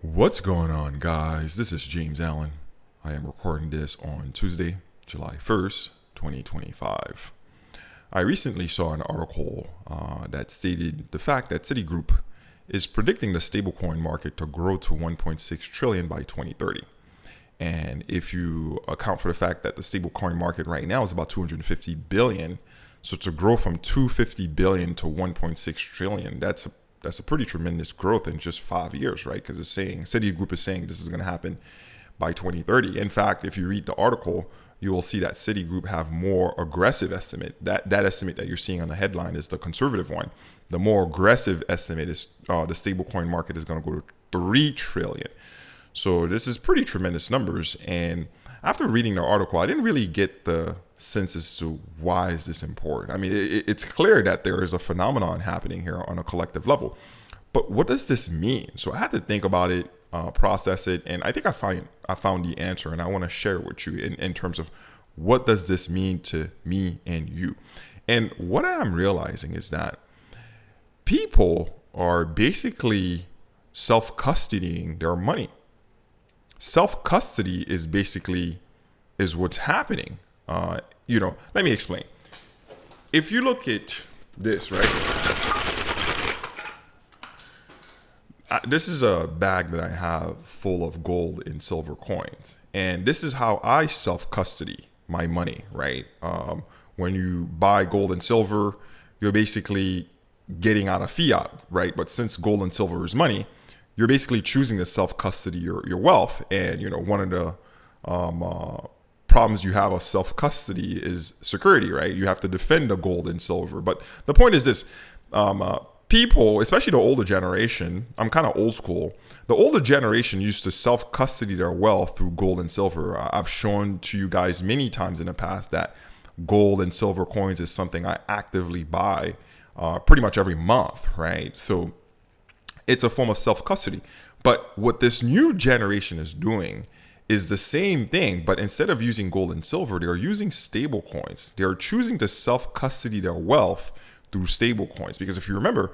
What's going on, guys? This is James Allen. I am recording this on Tuesday, July 1st, 2025. I recently saw an article that stated the fact that Citigroup is predicting the stablecoin market to grow to 1.6 trillion by 2030. And if you account for the fact that the stablecoin market right now is about 250 billion, so to grow from 250 billion to 1.6 trillion, that's a pretty tremendous growth in just 5 years, right? Because Citigroup is saying this is going to happen by 2030. In fact, if you read the article, you will see that Citigroup have more aggressive estimate. That estimate that you're seeing on the headline is the conservative one. The more aggressive estimate is the stablecoin market is going to go to 3 trillion. So this is pretty tremendous numbers. And after reading the article, I didn't really get the sense as to why is this important. I mean, it's clear that there is a phenomenon happening here on a collective level. But what does this mean? So I had to think about it, process it, and I think I found the answer, and I want to share it with you in terms of what does this mean to me and you. And what I'm realizing is that people are basically self-custodying their money. Self-custody is what's happening. Let me explain. If you look at this, right? This is a bag that I have full of gold and silver coins. And this is how I self-custody my money, right? When you buy gold and silver, you're basically getting out of fiat, right? But since gold and silver is money, you're basically choosing to self-custody your wealth. And, one of the problems you have of self-custody is security, right? You have to defend the gold and silver. But the point is this, people, especially the older generation, I'm kind of old school. The older generation used to self-custody their wealth through gold and silver. I've shown to you guys many times in the past that gold and silver coins is something I actively buy pretty much every month, right? So it's a form of self-custody. But what this new generation is doing is the same thing, but instead of using gold and silver, they're using stable coins. They're choosing to self-custody their wealth through stable coins. Because if you remember,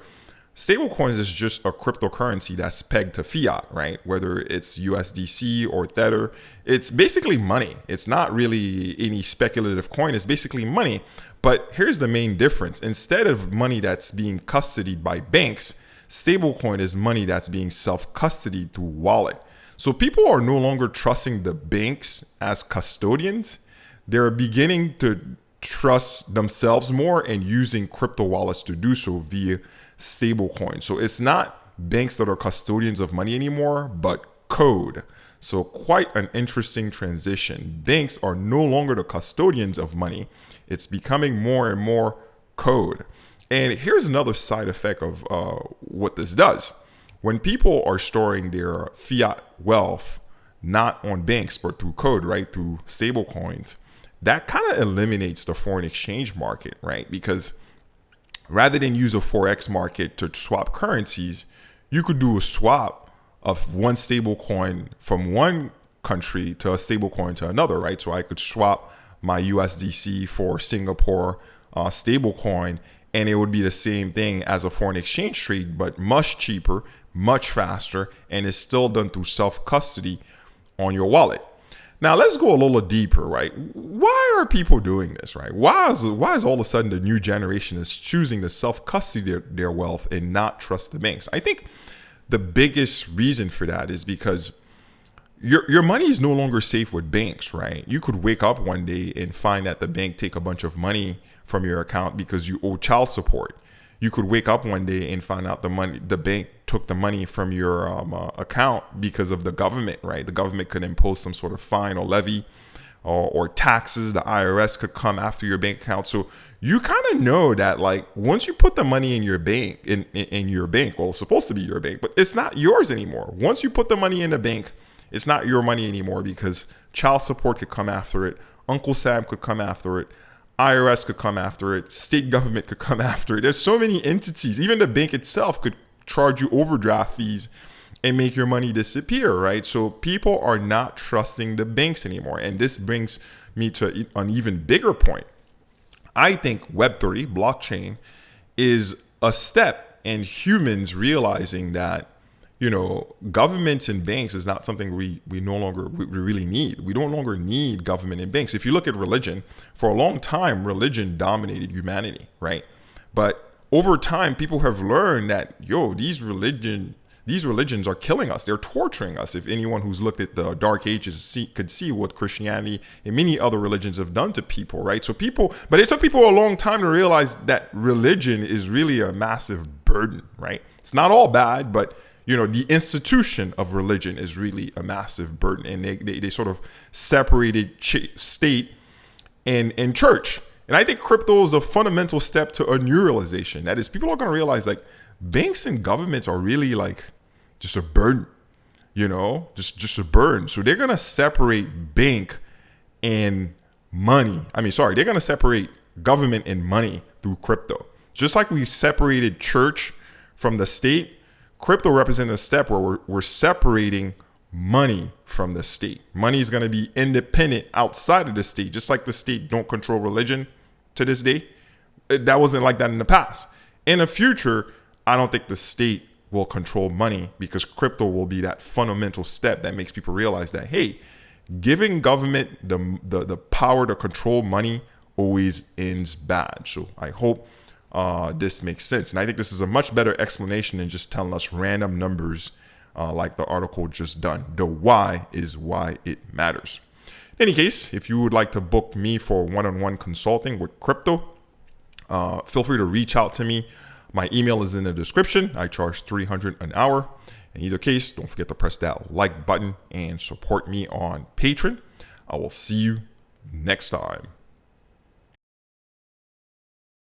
stable coins is just a cryptocurrency that's pegged to fiat, right? Whether it's USDC or Tether, it's basically money. It's not really any speculative coin. It's basically money. But here's the main difference. Instead of money that's being custodied by banks, stablecoin is money that's being self-custodied through wallet. So people are no longer trusting the banks as custodians. They're beginning to trust themselves more and using crypto wallets to do so via stablecoin. So it's not banks that are custodians of money anymore, but code. So quite an interesting transition. Banks are no longer the custodians of money. It's becoming more and more code. And here's another side effect of what this does. When people are storing their fiat wealth, not on banks, but through code, right, through stable coins, that kind of eliminates the foreign exchange market, right? Because rather than use a Forex market to swap currencies, you could do a swap of one stable coin from one country to a stable coin to another, right? So I could swap my USDC for Singapore stable coin, and it would be the same thing as a foreign exchange trade, but much cheaper, much faster, and it's still done through self-custody on your wallet. Now, let's go a little deeper, right? Why are people doing this, right? Why is all of a sudden the new generation is choosing to self-custody their wealth and not trust the banks? I think the biggest reason for that is because your money is no longer safe with banks, right? You could wake up one day and find that the bank take a bunch of money from your account because you owe child support. You could wake up one day and find out the bank took the money from your account because of the government, right? The government could impose some sort of fine or levy or taxes. The IRS could come after your bank account. So you kind of know that, like, once you put the money in your bank, in your bank, well, it's supposed to be your bank, but it's not yours anymore. Once you put the money in the bank, it's not your money anymore because child support could come after it. Uncle Sam could come after it. IRS could come after it. State government could come after it. There's so many entities. Even the bank itself could charge you overdraft fees and make your money disappear, right? So people are not trusting the banks anymore. And this brings me to an even bigger point. I think Web3, blockchain, is a step in humans realizing that governments and banks is not something we really need. We no longer need government and banks. If you look at religion, for a long time, religion dominated humanity, right? But over time, people have learned that, these religions are killing us. They're torturing us. If anyone who's looked at the Dark Ages could see what Christianity and many other religions have done to people, right? But it took people a long time to realize that religion is really a massive burden, right? It's not all bad, but the institution of religion is really a massive burden, and they sort of separated state and church. And I think crypto is a fundamental step to a new realization. That is, people are going to realize like banks and governments are really like just a burden, just a burden. So they're going to separate bank and money. They're going to separate government and money through crypto. Just like we separated church from the state, crypto represents a step where we're separating money from the state. Money is going to be independent outside of the state, just like the state don't control religion to this day. That wasn't like that in the past. In the future, I don't think the state will control money, because crypto will be that fundamental step that makes people realize that, hey, giving government the power to control money always ends bad. So I hope this makes sense. And I think this is a much better explanation than just telling us random numbers like the article just done. The why is why it matters. In any case, if you would like to book me for one-on-one consulting with crypto, feel free to reach out to me. My email is in the description. I charge $300 an hour. In either case, don't forget to press that like button and support me on Patreon. I will see you next time.